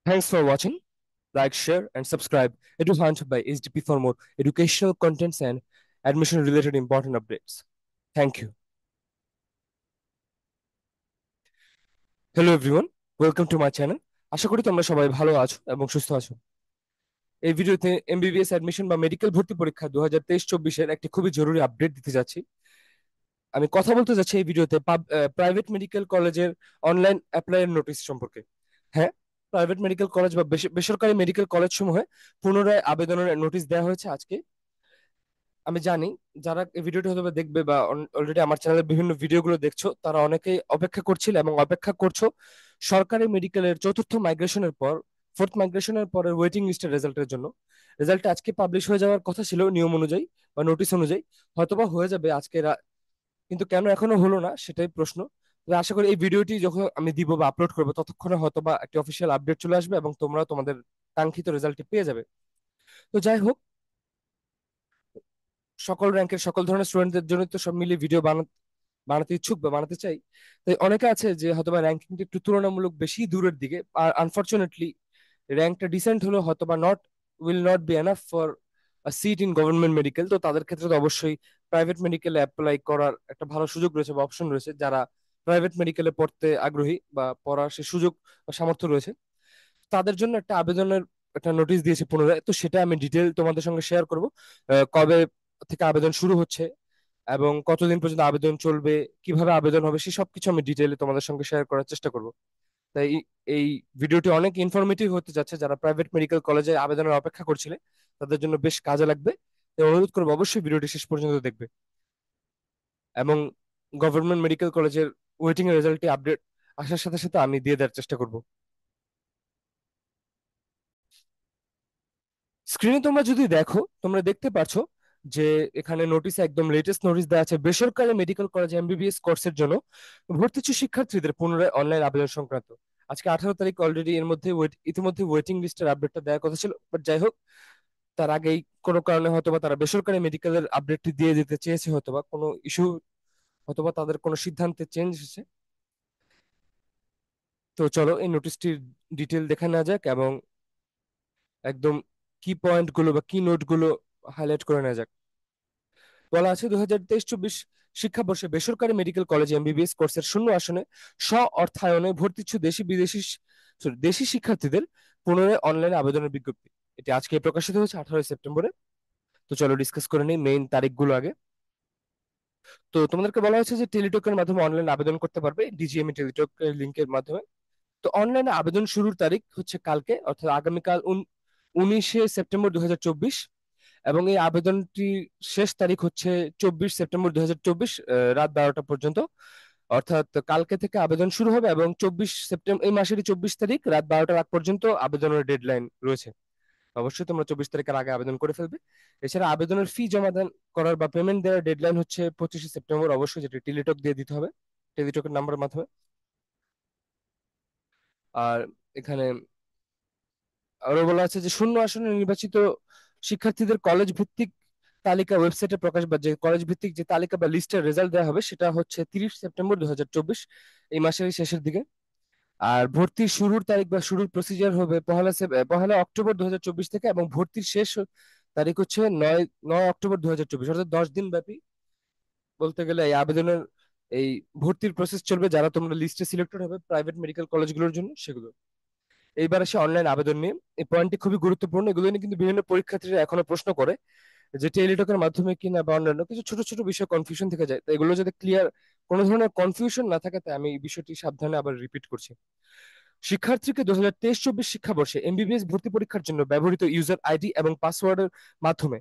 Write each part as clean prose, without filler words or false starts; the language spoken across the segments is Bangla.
Thanks for watching. Like, share, and subscribe. Edu Hunt by HDP for more educational contents and admission related important updates. Thank you. Hello everyone. Welcome to my channel. আশা করি তোমরা সবাই ভালো আছো এবং সুস্থ আছো। এই ভিডিওতে এমবিবিএস অ্যাডমিশন বা মেডিকেল ভর্তি পরীক্ষা 2023-24 একটি খুবই জরুরি আপডেট দিতে যাচ্ছি। আমি কথা বলতে যাচ্ছি এই ভিডিওতে প্রাইভেট মেডিকেল কলেজের অনলাইন অ্যাপ্লাইয়ের নোটিশ সম্পর্কে। হ্যাঁ, প্রাইভেট মেডিকেল কলেজ বা বেসরকারি মেডিকেল কলেজ সমূহে পুনরায় আবেদনের নোটিশ দেওয়া হয়েছে আজকে। আমি জানি যারা এই ভিডিওটি হয়তো বা দেখবে বা অলরেডি আমার চ্যানেলের বিভিন্ন ভিডিওগুলো দেখছো তারা অনেকেই অপেক্ষা করছিল এবং অপেক্ষা করছো সরকারি মেডিকেলের চতুর্থ মাইগ্রেশনের পর, ফোর্থ মাইগ্রেশনের পরের ওয়েটিং লিস্টের রেজাল্টের জন্য। রেজাল্টটা আজকে পাবলিশ হয়ে যাওয়ার কথা ছিল নিয়ম অনুযায়ী বা নোটিশ অনুযায়ী, হয়তোবা হয়ে যাবে আজকে কিন্তু কেন এখনো হলো না সেটাই প্রশ্ন। তবে আশা করি এই ভিডিওটি যখন আমি দিব বা আপলোড করবো ততক্ষণে হয়তোবা একটি অফিসিয়াল আপডেট চলে আসবে এবং তোমরা তোমাদের কাঙ্ক্ষিত রেজাল্টটি পেয়ে যাবে। তো যাই হোক, সকল র্যাঙ্কের সকল ধরনের স্টুডেন্টদের জন্য তো সব মিলিয়ে ভিডিও বানাতে ইচ্ছুক বা বানাতে চাই। তাই অনেকে আছে যে হয়তোবা র্যাঙ্কিংটা একটু তুলনামূলক বেশি দূরের দিকে, আর আনফরচুনেটলি র্যাঙ্কটা ডিসেন্ট হলেও হয়তোবা will not be enough for seat in government medical. তো তাদের ক্ষেত্রে তো অবশ্যই প্রাইভেট মেডিকেলে অ্যাপ্লাই করার একটা ভালো সুযোগ রয়েছে বা অপশন রয়েছে। যারা প্রাইভেট মেডিকেলে পড়তে আগ্রহী বা পড়ার সে সুযোগ বা সামর্থ্য রয়েছে তাদের জন্য একটা আবেদনের একটা নোটিশ দিয়েছে পুনরায়। তো সেটা আমি ডিটেল তোমাদের সঙ্গে শেয়ার করব। কবে থেকে আবেদন শুরু হচ্ছে এবং কতদিন পর্যন্ত আবেদন চলবে, কিভাবে আবেদন হবে, সে সবকিছু আমি ডিটেইলে তোমাদের সঙ্গে শেয়ার করার চেষ্টা করব। তাই এই ভিডিওটি অনেক ইনফরমেটিভ হতে যাচ্ছে। যারা প্রাইভেট মেডিকেল কলেজে আবেদনের অপেক্ষা করছিলে তাদের জন্য বেশ কাজে লাগবে। তাই অনুরোধ করবো অবশ্যই ভিডিওটি শেষ পর্যন্ত দেখবে এবং গভর্নমেন্ট মেডিকেল কলেজের ওয়েটিং এর রেজাল্টটি আপডেট আসার সাথে সাথে আমি দিয়ে দেওয়ার চেষ্টা করব। স্ক্রিনে তোমরা যদি দেখো তোমরা দেখতে পাচ্ছো যে এখানে নোটিশে একদম লেটেস্ট নোটিশ দেওয়া আছে বেসরকারি মেডিকেল কলেজ এমবিবিএস কোর্সের জন্য ভর্তিচ্ছু শিক্ষার্থীদের পুনরায় অনলাইন আবেদন সংক্রান্ত। আজকে 18 তারিখ, অলরেডি এর মধ্যে ইতিমধ্যে ওয়েটিং লিস্টের আপডেটটা দেওয়ার কথা ছিল, বাট যাই হোক, তার আগেই কোনো কারণে হয়তোবা তারা বেসরকারি মেডিকেলের আপডেটটি দিয়ে দিতে চেয়েছে, হয়তোবা কোনো ইস্যু, হয়তোবা তাদের কোনো সিদ্ধান্তে চেঞ্জ এসেছে। তো চলো এই নোটিশটির ডিটেল দেখে নেওয়া যাক এবং একদম কি পয়েন্ট গুলো বা কি নোট গুলো হাইলাইট করে নেওয়া যাক। বলা আছে 2023-24 শিক্ষাবর্ষে বেসরকারি মেডিকেল কলেজে এমবিবিএস কোর্সের শূন্য আসনে স্ব অর্থায়নে ভর্তিচ্ছু দেশি শিক্ষার্থীদের পুনরায় অনলাইনে আবেদনের বিজ্ঞপ্তি। এটি আজকে প্রকাশিত হয়েছে 18 সেপ্টেম্বরে। তো চলো ডিসকাস করে নিই মেইন তারিখগুলো আগে। তো তোমাদেরকে বলা হয়েছে যে টেলিটকের মাধ্যমে অনলাইন আবেদন করতে পারবে, ডিজিএমই টেলিটক লিংকের মাধ্যমে। তো অনলাইনে আবেদন শুরুর তারিখ হচ্ছে কালকে, অর্থাৎ আগামীকাল 19 সেপ্টেম্বর 2024, এবং এই আবেদনটি শেষ তারিখ হচ্ছে 24 সেপ্টেম্বর 2024 রাত 12টা পর্যন্ত। অর্থাৎ কালকে থেকে আবেদন শুরু হবে এবং 24 সেপ্টেম্বর এই মাসেরই 24 তারিখ রাত 12টার আগ পর্যন্ত আবেদনের ডেডলাইন রয়েছে। অবশ্যই তোমরা 24 তারিখের আগে আবেদন করে ফেলবে। এছাড়া আবেদনের ফি জমা দান করার বা পেমেন্ট দেওয়ার ডেডলাইন হচ্ছে 25 সেপ্টেম্বর, অবশ্যই, যেটা টেলিটক দিয়ে দিতে হবে, টেলিটকের নাম্বারের মাধ্যমে। আর এখানে আরো বলা আছে যে শূন্য আসনে নির্বাচিত শিক্ষার্থীদের কলেজ ভিত্তিক তালিকা ওয়েবসাইটে প্রকাশ, বা যে কলেজ ভিত্তিক যে তালিকা বা লিস্টের রেজাল্ট দেওয়া হবে সেটা হচ্ছে 30 সেপ্টেম্বর 2024, এই মাসের শেষের দিকে। আর ভর্তির শুরুর তারিখ বা শুরুর প্রসিজার হবে পহেলা অক্টোবর 2024 থেকে, এবং ভর্তির শেষ তারিখ হচ্ছে 9 অক্টোবর 2024, অর্থাৎ 10 দিন ব্যাপী বলতে গেলে এই আবেদনের এই ভর্তির প্রসেস চলবে। যারা তোমরা লিস্টে সিলেক্টেড হবে প্রাইভেট মেডিকেল কলেজগুলোর জন্য সেগুলো। এইবার আসে অনলাইন আবেদন নিয়ে। এই পয়েন্টটি খুবই গুরুত্বপূর্ণ, এগুলো নিয়ে কিন্তু বিভিন্ন পরীক্ষার্থীরা এখনো প্রশ্ন করে যে টেলিটকের মাধ্যমে কিনা বা অন্যান্য কিছু ছোট ছোট বিষয় কনফিউশন থেকে যায়। তো এগুলো যাতে ক্লিয়ার, কোনো ধরনের কনফিউশন না থাকে, তাই আমি এই বিষয়টি সাবধানে আবার রিপিট করছি। শিক্ষার্থীকে 2023-24 শিক্ষাবর্ষে এমবিবিএস ভর্তি পরীক্ষার জন্য ব্যবহৃত ইউজার আইডি এবং পাসওয়ার্ডের মাধ্যমে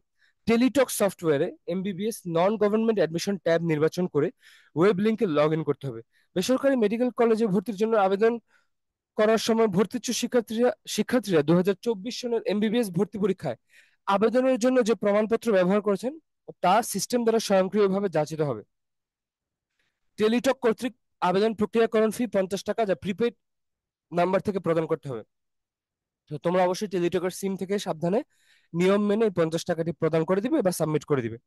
টেলিটক সফটওয়্যারে MBBS non government admission tab নির্বাচন করে ওয়েব লিঙ্কে লগ ইন করতে হবে। বেসরকারি মেডিকেল কলেজে ভর্তির জন্য আবেদন করার সময় ভর্তিচ্ছু শিক্ষার্থীরা 2024 সনের এমবিবিএস ভর্তি পরীক্ষায় আবেদনের জন্য যে প্রমাণপত্র ব্যবহার করেছেন তা সিস্টেম দ্বারা স্বয়ংক্রিয়ভাবে যাচিত হবে। টেলিটক কর্তৃক আবেদন প্রক্রিয়াকরণ ফি 50 টাকা, যা প্রিপেড নাম্বার থেকে প্রদান করতে হবে। তো তোমরা অবশ্যই টেলিটকের সিম থেকে সাবধানে নিয়ম মেনে এই 50 টাকাটি প্রদান করে দিবে বা সাবমিট করে দিবে।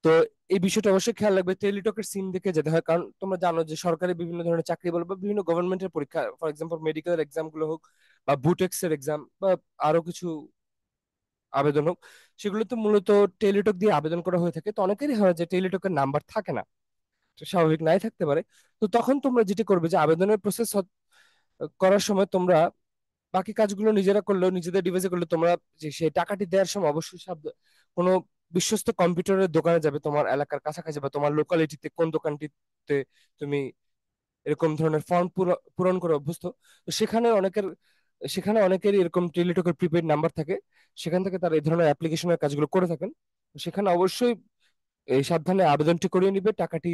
তো তো এই বিষয়টা অবশ্যই খেয়াল রাখবে, টেলিটকের সিম দেখে যেতে হয়, কারণ তোমরা জানো যে সরকারি বিভিন্ন ধরনের চাকরি বলো বা বিভিন্ন গভর্নমেন্টের পরীক্ষা, ফর এক্সাম্পল মেডিকেল এক্সাম গুলো হোক বা বুটেক্স এর এক্সাম বা আরো কিছু আবেদন হোক, সেগুলোতে মূলত টেলিটক দিয়ে আবেদন করা হয়ে থাকে। তো অনেকেরই হয় যে টেলিটকের নাম্বার থাকে না, তো স্বাভাবিক নাই থাকতে পারে। তো তখন তোমরা যেটা করবে যে আবেদনের প্রসেস করার সময় তোমরা বাকি কাজগুলো নিজেরা করলেও, নিজেদের ডিভাইসে করলে, তোমরা যে সেই টাকাটি দেওয়ার সময় অবশ্যই কোনো বিশ্বস্ত কম্পিউটারের দোকানে যাবে তোমার এলাকার কাছাকাছি বা তোমার লোকালিটিতে কোন দোকানটিতে তুমি এরকম ধরনের ফর্ম পূরণ করে অভ্যস্ত। তো সেখানে অনেকেরই এরকম টেলিটকের প্রিপেড নাম্বার থাকে, সেখান থেকে তারা এই ধরনের অ্যাপ্লিকেশনের কাজগুলো করে থাকেন। তো সেখানে অবশ্যই এই সাবধানে আবেদনটি করিয়ে নিবে, টাকাটি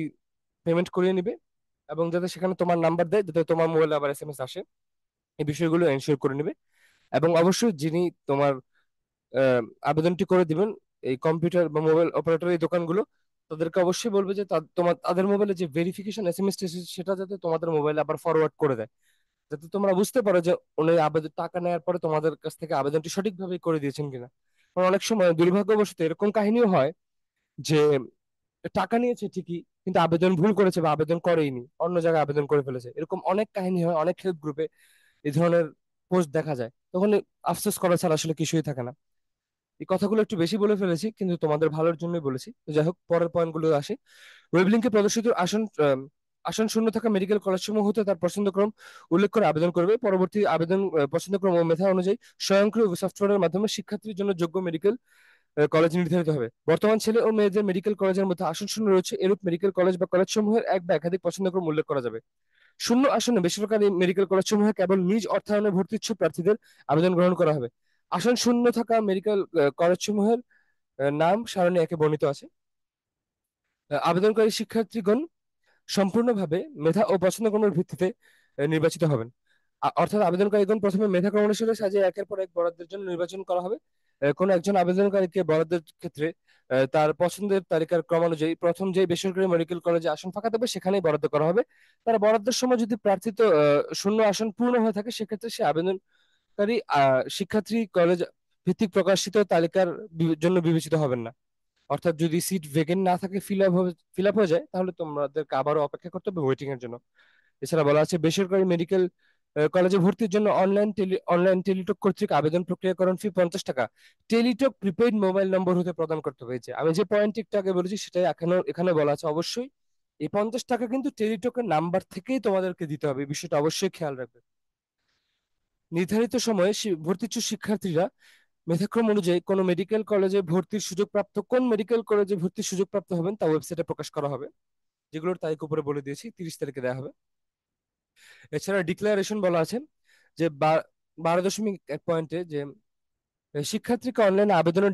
পেমেন্ট করিয়ে নিবে, এবং যাতে সেখানে তোমার নাম্বার দেয়, যাতে তোমার মোবাইলে আবার এসএমএস আসে, এই বিষয়গুলো এনশিওর করে নিবে। এবং অবশ্যই যিনি তোমার আহ, আবেদনটি করে দিবেন, এই কম্পিউটার বা মোবাইল অপারেটর এই দোকানগুলো, তাদেরকে অবশ্যই বলবে যে তাদের মোবাইলে যে ভেরিফিকেশন এসএমএস সেটা যাতে তোমাদের মোবাইলে আবার ফরওয়ার্ড করে দেয়, যাতে তোমরা বুঝতে পারো যে উনি আবেদন টাকা নেওয়ার পরে তোমাদের কাছ থেকে আবেদনটি সঠিকভাবে করে দিয়েছেন কিনা। কারণ অনেক সময় দুর্ভাগ্যবশত এরকম কাহিনীও হয় যে টাকা নিয়েছে ঠিকই, কিন্তু আবেদন ভুল করেছে বা আবেদন করেইনি, অন্য জায়গায় আবেদন করে ফেলেছে। এরকম অনেক কাহিনী হয়, অনেক হেল্প গ্রুপে এই ধরনের পোস্ট দেখা যায়। তখন আফসোস করা ছাড়া আসলে কিছুই থাকে না। এই কথাগুলো একটু বেশি বলে ফেলেছি, কিন্তু তোমাদের ভালোর জন্যই বলেছি। তো যাই হোক, পরের পয়েন্টগুলো আসি। ওয়েব লিঙ্কে প্রদর্শিত আসন শূন্য থাকা মেডিকেল কলেজসমূহ হতে তার পছন্দক্রম উল্লেখ করে আবেদন করবে। পরবর্তী আবেদন পছন্দক্রম ও মেধা অনুযায়ী স্বয়ংক্রিয় সফটওয়্যারের মাধ্যমে শিক্ষার্থীর জন্য যোগ্য মেডিকেল কলেজ নির্ধারিত হবে। বর্তমান ছেলে ও মেয়েদের মেডিকেল কলেজের মধ্যে আসন শূন্য রয়েছে, এরূপ মেডিকেল কলেজ বা কলেজ সমূহের এক বা একাধিক পছন্দক্রম উল্লেখ করা যাবে। শূন্য আসনে বেসরকারি মেডিকেল কলেজ সমূহে কেবল নিজ অর্থায়নে ভর্তি ইচ্ছুক প্রার্থীদের আবেদন গ্রহণ করা হবে। আসন শূন্য থাকা মেডিকেল কলেজ সমূহের নাম সারণী একে বর্ণিত আছে। আবেদনকারী শিক্ষার্থীগণ সম্পূর্ণভাবে মেধা ও পছন্দক্রমের ভিত্তিতে নির্বাচিত হবেন। অর্থাৎ আবেদনকারীগণ প্রথমে মেধা ক্রমানুসারে সাজিয়ে একের পর এক বরাদ্দের জন্য নির্বাচন করা হবে। কোনো একজন আবেদনকারীকে বরাদ্দের ক্ষেত্রে তার পছন্দের তালিকার ক্রমানুযায়ী প্রথম যে বেসরকারি মেডিকেল কলেজে আসন ফাঁকা থাকবে সেখানেই বরাদ্দ করা হবে। তার বরাদ্দের সময় যদি প্রার্থিত শূন্য আসন পূর্ণ হয়ে থাকে, সেক্ষেত্রে সে আবেদনকারী শিক্ষার্থী কলেজ ভিত্তিক প্রকাশিত তালিকার জন্য বিবেচিত হবেন না। অর্থাৎ যদি সিট ভেকেন্ট না থাকে, ফিল আপ হয়ে যায়, তাহলে তোমাদেরকে আবারও অপেক্ষা করতে হবে ওয়েটিং এর জন্য। এছাড়া বলা আছে বেসরকারি মেডিকেল কলেজে ভর্তির জন্য অনলাইন টেলিটক কর্তৃক আবেদন প্রক্রিয়াকরণ ফি 50 টাকা টেলিটক প্রিপেইড মোবাইল নম্বর হতে প্রদান করতে হয়েছে। আমি যে পয়েন্ট একটু আগে বলেছি সেটাই এখানে এখানে বলা আছে। অবশ্যই এই 50 টাকা কিন্তু টেলিটকের নাম্বার থেকেই তোমাদেরকে দিতে হবে, এই বিষয়টা অবশ্যই খেয়াল রাখবে। নির্ধারিত সময়ে ভর্তিচ্ছু শিক্ষার্থীরা মেধাক্রম অনুযায়ী কোন মেডিকেল কলেজে ভর্তির সুযোগ প্রাপ্ত কোন মেডিকেল কলেজে ভর্তির সুযোগ প্রাপ্ত হবেন তা ওয়েবসাইটে প্রকাশ করা হবে, যেগুলোর তারিখ উপরে বলে দিয়েছি, 30 তারিখে দেওয়া হবে। এছাড়া ডিক্লারেশন বলা আছে যে 12.1 পয়েন্টে যে শিক্ষার্থীকে অনলাইনে আবেদনের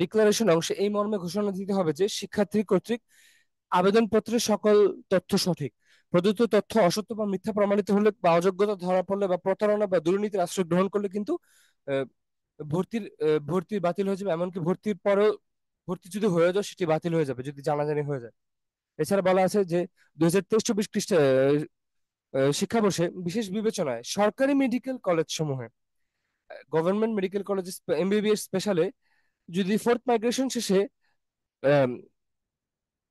ডিক্লারেশন অংশে এই মর্মে ঘোষণা দিতে হবে যে শিক্ষার্থী কর্তৃক আবেদনপত্রের সকল তথ্য সঠিক। প্রদত্ত তথ্য অসত্য বা মিথ্যা প্রমাণিত হলে বা অযোগ্যতা ধরা পড়লে বা প্রতারণা বা দুর্নীতির আশ্রয় গ্রহণ করলে কিন্তু আহ, ভর্তি বাতিল হয়ে যাবে। এমনকি ভর্তির পরেও ভর্তি যদি হয়ে যায় সেটি বাতিল হয়ে যাবে যদি জানাজানি হয়ে যায়। এছাড়া বলা আছে যে 2023-24 শিক্ষাবর্ষে বিশেষ বিবেচনায় সরকারি মেডিকেল কলেজ সমূহে গভর্নমেন্ট মেডিকেল কলেজ এমবিবিএস স্পেশালে যদি ফোর্থ মাইগ্রেশন শেষে আম,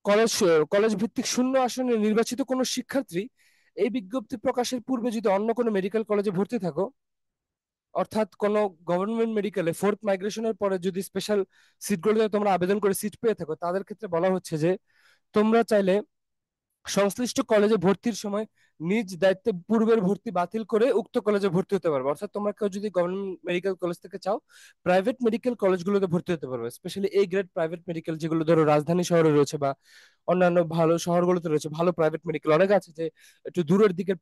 কলেজ কলেজ ভিত্তিক শূন্য আসনে নির্বাচিত কোনো শিক্ষার্থী এই বিজ্ঞপ্তি প্রকাশের পূর্বে যদি অন্য কোনো মেডিকেল কলেজে ভর্তি থাকো, অর্থাৎ কোনো গভর্নমেন্ট মেডিকেলে ফোর্থ মাইগ্রেশনের পরে যদি স্পেশাল সিটগুলোতে তোমরা আবেদন করে সিট পেয়ে থাকো, তাদের ক্ষেত্রে বলা হচ্ছে যে তোমরা চাইলে সংশ্লিষ্ট কলেজে ভর্তির সময় নিজ দায়িত্বে পূর্বের ভর্তি বাতিল করে উক্ত কলেজে ভর্তি হতে পারবে। অর্থাৎ তোমরা কেউ যদি গভর্নমেন্ট মেডিকেল কলেজ থেকে চাও, প্রাইভেট মেডিকেল কলেজগুলোতে ভর্তি হতে পারবে, স্পেশালি এই গ্রেড প্রাইভেট মেডিকেল যেগুলো ধরো রাজধানী শহরে রয়েছে বা অন্যান্য ভালো শহরগুলোতে রয়েছে। ভালো প্রাইভেট মেডিকেল অনেক আছে যে একটু দূরের দিকে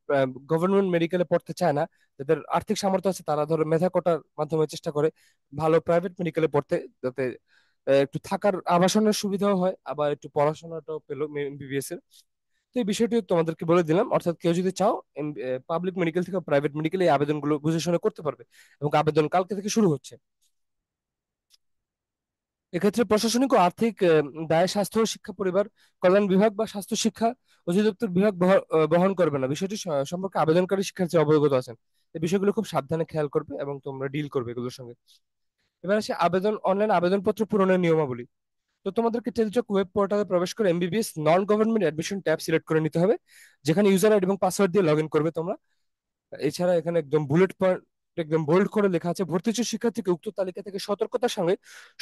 গভর্নমেন্ট মেডিকেলে পড়তে চায় না, যাদের আর্থিক সামর্থ্য আছে, তারা ধরো মেধা কোটার মাধ্যমে চেষ্টা করে ভালো প্রাইভেট মেডিকেলে পড়তে, যাতে একটু থাকার আবাসনের সুবিধাও হয়, আবার একটু পড়াশোনাটাও পেলো এমবিবিএস এর। তো এই বিষয়টি তোমাদেরকে বলে দিলাম। অর্থাৎ কেউ যদি চাও পাবলিক মেডিকেল থেকে প্রাইভেট মেডিকেলে এই আবেদনগুলো বুঝে শুনে করতে পারবে, এবং আবেদন কালকে থেকে শুরু হচ্ছে। এক্ষেত্রে প্রশাসনিক ও আর্থিক দায় স্বাস্থ্য ও শিক্ষা পরিবার কল্যাণ বিভাগ বা স্বাস্থ্য শিক্ষা অধিদপ্তর বিভাগ বহন করবে না। বিষয়টি সম্পর্কে আবেদনকারী শিক্ষার্থী অবগত আছেন। এই বিষয়গুলো খুব সাবধানে খেয়াল করবে এবং তোমরা ডিল করবে এগুলোর সঙ্গে। এবার আসে অনলাইন আবেদনপত্র পূরণের নিয়মাবলী। তো তোমাদেরকে টেলিটক ওয়েব পোর্টালে প্রবেশ করে MBBS non government admission tab select করে নিতে হবে, যেখানে ইউজার আইডি এবং পাসওয়ার্ড দিয়ে লগ ইন করবে তোমরা। এছাড়া এখানে একদম বুলেট পয়েন্ট, একদম বোল্ড করে লেখা আছে, ভর্তি ইচ্ছুক শিক্ষার্থীকে উক্ত তালিকা থেকে সতর্কতার সঙ্গে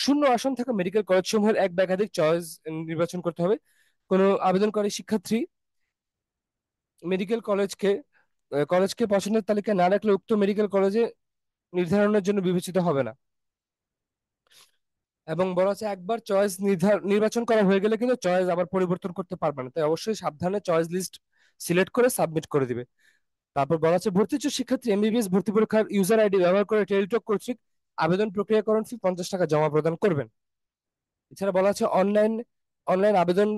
শূন্য আসন থাকা মেডিকেল কলেজ সমূহের এক বা একাধিক চয়েস নির্বাচন করতে হবে। কোনো আবেদনকারী শিক্ষার্থী মেডিকেল কলেজকে পছন্দের তালিকায় না রাখলে উক্ত মেডিকেল কলেজে নির্ধারণের জন্য বিবেচিত হবে না। এবং বলা আছে একবার চয়েস নির্বাচন করা হয়ে গেলে কিন্তু চয়েস আবার পরিবর্তন করতে পারবে না, তাই অবশ্যই সাবধানে চয়েস লিস্ট সিলেক্ট করে সাবমিট করে দিবে। তারপর বলা আছে ভর্তি ইচ্ছুক শিক্ষার্থী এমবিবিএস ভর্তি পরীক্ষার ইউজার আইডি ব্যবহার করে টেলিটক কর্তৃক আবেদন প্রক্রিয়াকরণ ফি 50 টাকা জমা প্রদান করবেন। এছাড়া বলা আছে অনলাইন অনলাইন আবেদন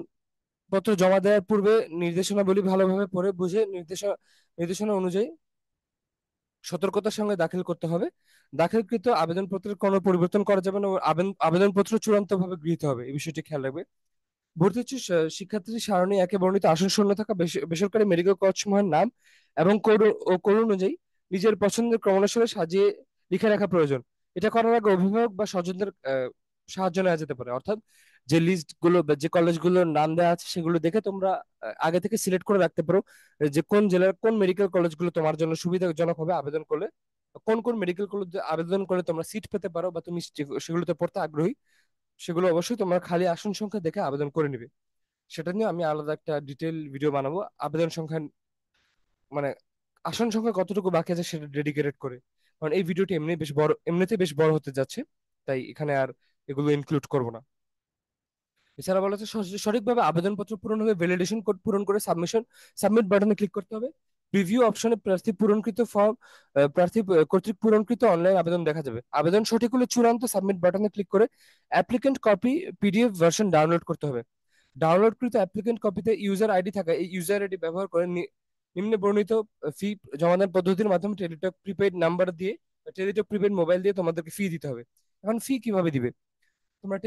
পত্র জমা দেওয়ার পূর্বে নির্দেশনাবলী ভালোভাবে পড়ে বুঝে নির্দেশনা অনুযায়ী সতর্কতার সঙ্গে দাখিল করতে হবে। দাখিলকৃত আবেদনপত্রের কোনো পরিবর্তন করা যাবে না ও আবেদনপত্র চূড়ান্তভাবে গৃহীত হবে, এই বিষয়টি খেয়াল রাখবে। ভর্তি ইচ্ছুক শিক্ষার্থী সারণী একে বর্ণিত আসন শূন্য থাকা বেসরকারি মেডিকেল কলেজ সমূহের নাম এবং কোড অনুযায়ী নিজের পছন্দের ক্রমানুসারে সাজিয়ে লিখে রাখা প্রয়োজন। এটা করার আগে অভিভাবক বা স্বজনদের সাহায্য নেওয়া যেতে পারে, অর্থাৎ যে লিস্ট গুলো বা যে কলেজগুলোর নাম দেওয়া আছে সেগুলো দেখে তোমরা আগে থেকে সিলেক্ট করে রাখতে পারো যে কোন জেলার কোন মেডিকেল কলেজগুলো তোমার জন্য সুবিধাজনক হবে আবেদন করলে, কোন কোন মেডিকেল কলেজে আবেদন করে তোমরা সিট পেতে পারো বা তুমি সেগুলোতে পড়তে আগ্রহী, সেগুলো অবশ্যই তোমার খালি আসন সংখ্যা দেখে আবেদন করে নিবে। সেটা নিয়ে আমি আলাদা একটা ডিটেল ভিডিও বানাবো, আবেদন সংখ্যা মানে আসন সংখ্যা কতটুকু বাকি আছে সেটা ডেডিকেটেড করে, কারণ এই ভিডিওটি এমনিতে বেশ বড় হতে যাচ্ছে, তাই এখানে আর এগুলো ইনক্লুড করব না। এছাড়া বলা হচ্ছে সঠিকভাবে আবেদনপত্র পূরণ হবে, ভ্যালিডেশন কোড পূরণ করে সাবমিট বাটনে ক্লিক করতে হবে। প্রিভিউ অপশনে প্রার্থী কর্তৃক পূরণকৃত অনলাইন আবেদন দেখা যাবে। আবেদন সঠিক হলে চূড়ান্ত সাবমিট বাটনে ক্লিক করে applicant copy PDF version download করতে হবে। ডাউনলোডকৃত অ্যাপ্লিকেন্ট কপিতে ইউজার আইডি থাকা এই ইউজার আইডি ব্যবহার করে নিম্নে বর্ণিত ফি জমাদান পদ্ধতির মাধ্যমে টেলিটক প্রিপেড মোবাইল দিয়ে তোমাদেরকে ফি দিতে হবে। এখন ফি কিভাবে দিবে? তোমরা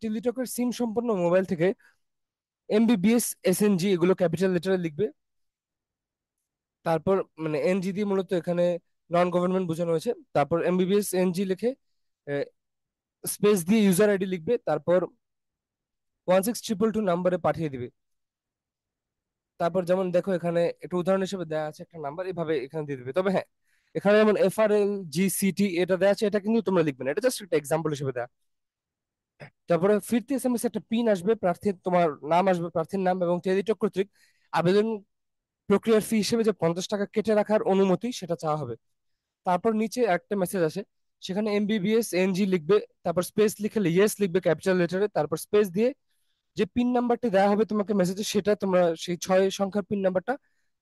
টেলিটকের সিম সম্পন্ন মোবাইল থেকে এমবিবিএস এসএনজি এগুলো ক্যাপিটাল লেটারে লিখবে। তারপর এনজি দিয়ে মূলত এখানে নন গভর্নমেন্ট বোঝানো হয়েছে। তারপর এমবিবিএস এনজি লিখে স্পেস দিয়ে ইউজার আইডি লিখবে, তারপর 1622 নাম্বারে পাঠিয়ে দিবে। তারপর যেমন দেখো এখানে একটা উদাহরণ হিসেবে দেওয়া আছে একটা নাম্বার, এভাবে এখানে দিয়ে দিবে। তবে হ্যাঁ, এখানে যেমন FRLGCT এটা দেওয়া আছে, এটা কিন্তু তোমরা লিখবে না, এটা জাস্ট একটা এক্সাম্পল হিসেবে দেওয়া। তারপরে ফিরতি এসএমএস একটা পিন আসবে, প্রার্থীর তোমার নাম আসবে, প্রার্থীর নাম, এবং টেলিটক কর্তৃক আবেদন প্রক্রিয়ার ফি হিসেবে যে 50 টাকা কেটে রাখার অনুমতি সেটা চাওয়া হবে। তারপর নিচে একটা মেসেজ আসে, সেখানে এমবিবিএস এনজি লিখবে, তারপর স্পেস লিখে ইয়েস লিখবে ক্যাপিটাল লেটারে, তারপর স্পেস দিয়ে যে পিন নাম্বারটি দেওয়া হবে তোমাকে মেসেজে, সেটা তোমরা সেই 6 সংখ্যার পিন নাম্বারটা,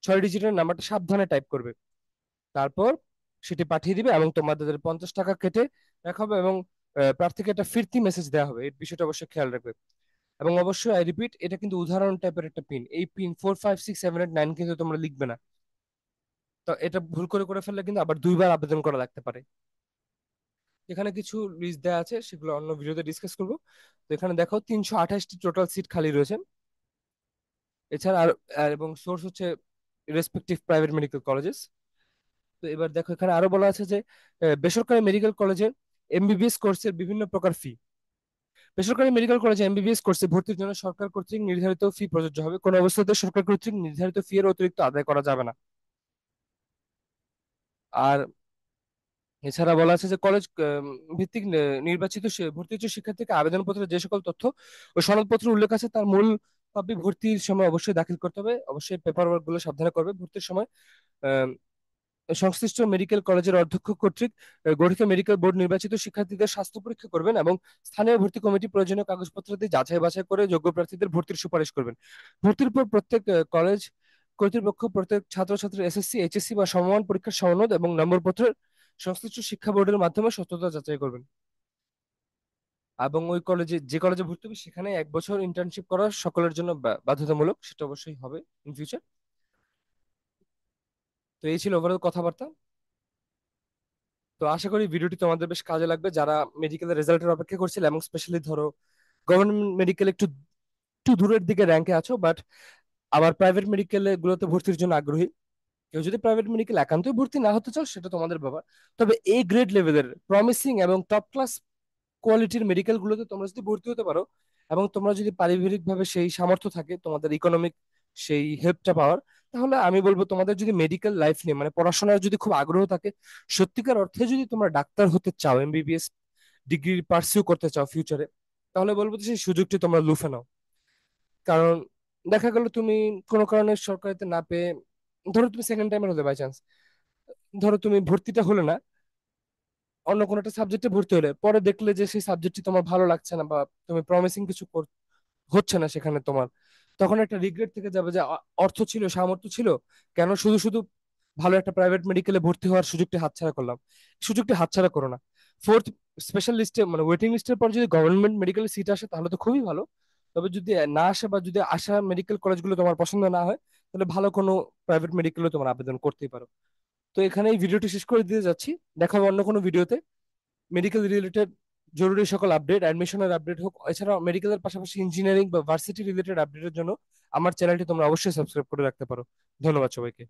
6 ডিজিটের নাম্বারটা সাবধানে টাইপ করবে। তারপর সেটি পাঠিয়ে দিবে এবং তোমাদের 50 টাকা কেটে রাখা হবে, এবং প্রার্থীকে একটা ফিরতি মেসেজ দেওয়া হবে, এই বিষয়টা অবশ্যই খেয়াল রাখবে। এবং অবশ্যই আই রিপিট, এটা কিন্তু উদাহরণ টাইপের একটা পিন, এই পিন 45678 9 কিন্তু তোমরা লিখবে না। তো এটা ভুল করে ফেললে কিন্তু আবার দুইবার আবেদন করা লাগতে পারে। এখানে কিছু লিস্ট দেওয়া আছে, সেগুলো অন্য ভিডিওতে ডিসকাস করবো। তো এখানে দেখো 328টি টোটাল সিট খালি রয়েছে। এছাড়া এবং সোর্স হচ্ছে রেসপেক্টিভ প্রাইভেট মেডিকেল কলেজেস। তো এবার দেখো এখানে আরো বলা আছে যে বেসরকারি মেডিকেল কলেজে এমবিবিএস কোর্সের বিভিন্ন প্রকার ফি। বেসরকারি মেডিকেল কলেজে এমবিবিএস কোর্সে ভর্তির জন্য সরকার কর্তৃক নির্ধারিত ফি প্রযোজ্য হবে, কোনো অবস্থাতে সরকার কর্তৃক নির্ধারিত ফি এর অতিরিক্ত আদায় করা যাবে না। আর এছাড়া বলা আছে যে কলেজ ভিত্তিক নির্বাচিত ভর্তি ইচ্ছুক শিক্ষার্থীকে আবেদনপত্রে যে সকল তথ্য ও সনদপত্র উল্লেখ আছে তার মূল কপি ভর্তির সময় অবশ্যই দাখিল করতে হবে। অবশ্যই পেপার ওয়ার্ক গুলো সাবধানে করবে। ভর্তির সময় আহ, সংশ্লিষ্ট মেডিকেল কলেজের অধ্যক্ষ কর্তৃক গঠিত মেডিকেল বোর্ড নির্বাচিত শিক্ষার্থীদের স্বাস্থ্য পরীক্ষা করবেন এবং স্থানীয় ভর্তি কমিটি প্রয়োজনীয় কাগজপত্র দিয়ে যাচাই বাছাই করে যোগ্য প্রার্থীদের ভর্তির সুপারিশ করবেন। ভর্তির পর প্রত্যেক কলেজ কর্তৃপক্ষ প্রত্যেক ছাত্রছাত্রীর এসএসসি এইচএসসি বা সমমান পরীক্ষার সনদ এবং নম্বরপত্রের সংশ্লিষ্ট শিক্ষা বোর্ডের মাধ্যমে সত্যতা যাচাই করবেন। এবং ওই কলেজে যে কলেজে ভর্তি হবে সেখানে 1 বছর ইন্টার্নশিপ করা সকলের জন্য বাধ্যতামূলক, সেটা অবশ্যই হবে ইন ফিউচার। তো এই ছিল ওভারঅল কথাবার্তা। তো আশা করি ভিডিওটি তোমাদের বেশ কাজে লাগবে, যারা মেডিকেলের রেজাল্টের অপেক্ষা করছিল, এবং স্পেশালি ধরো গভর্নমেন্ট মেডিকেল একটু একটু দূরের দিকে র্যাঙ্কে আছো, বাট আবার প্রাইভেট মেডিকেলে গুলোতে ভর্তির জন্য আগ্রহী। কেউ যদি প্রাইভেট মেডিকেল একান্তই ভর্তি না হতে চাও সেটা তোমাদের ব্যাপার, তবে এই গ্রেড লেভেলের প্রমিসিং এবং টপ ক্লাস কোয়ালিটির মেডিকেল গুলোতে তোমরা যদি ভর্তি হতে পারো, এবং তোমরা যদি পারিবারিক ভাবে সেই সামর্থ্য থাকে তোমাদের ইকোনমিক সেই হেল্পটা পাওয়ার, তাহলে আমি বলবো তোমাদের যদি মেডিকেল লাইফ নিয়ে মানে পড়াশোনার যদি খুব আগ্রহ থাকে, সত্যিকার অর্থে যদি তোমরা ডাক্তার হতে চাও, এমবিবিএস ডিগ্রি পার্সিউ করতে চাও ফিউচারে, তাহলে বলবো যে সেই সুযোগটি তোমরা লুফে নাও। কারণ দেখা গেল তুমি কোনো কারণে সরকারিতে না পেয়ে, ধরো তুমি সেকেন্ড টাইমের হলে বাই চান্স, ধরো তুমি ভর্তিটা হলে না, অন্য কোনো একটা সাবজেক্টে ভর্তি হলে পরে দেখলে যে সেই সাবজেক্টটি তোমার ভালো লাগছে না, বা তুমি প্রমিসিং কিছু হচ্ছে না সেখানে তোমার, তখন একটা রিগ্রেট থেকে যাবে যে অর্থ ছিল, সামর্থ্য ছিল, কেন শুধু শুধু ভালো একটা প্রাইভেট মেডিকেলে ভর্তি হওয়ার সুযোগটি হাতছাড়া করলাম। সুযোগটি হাতছাড়া করো না। ফোর্থ স্পেশাল লিস্টে মানে ওয়েটিং লিস্টের পর যদি গভর্নমেন্ট মেডিকেলের সিট আসে তাহলে তো খুবই ভালো। তবে যদি না আসে, বা যদি আসা মেডিকেল কলেজগুলো তোমার পছন্দ না হয়, তাহলে ভালো কোনো প্রাইভেট মেডিকেলে তোমার আবেদন করতেই পারো। তো এখানে এই ভিডিওটি শেষ করে দিতে যাচ্ছি। দেখা হবে অন্য কোনো ভিডিওতে। মেডিকেল রিলেটেড জরুরি সকল আপডেট, অ্যাডমিশনের আপডেট হোক, এছাড়াও মেডিকেলের পাশাপাশি ইঞ্জিনিয়ারিং বা ভার্সিটি রিলেটেড আপডেটের জন্য আমার চ্যানেলটি তোমরা অবশ্যই সাবস্ক্রাইব করে রাখতে পারো। ধন্যবাদ সবাইকে।